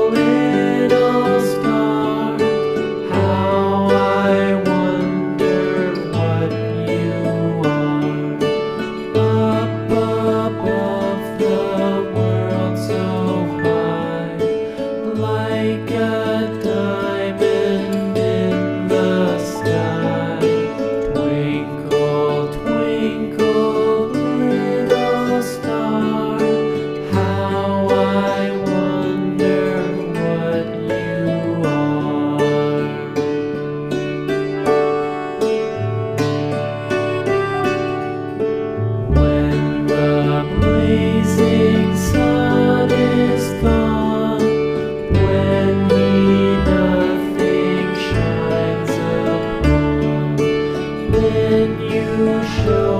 little star, how I wonder what you are. Up above the world so high, like a diamond in the sky. Twinkle, twinkle, little star, how I wonder what you are. When the blazing sun is gone, when he nothing shines upon, then you show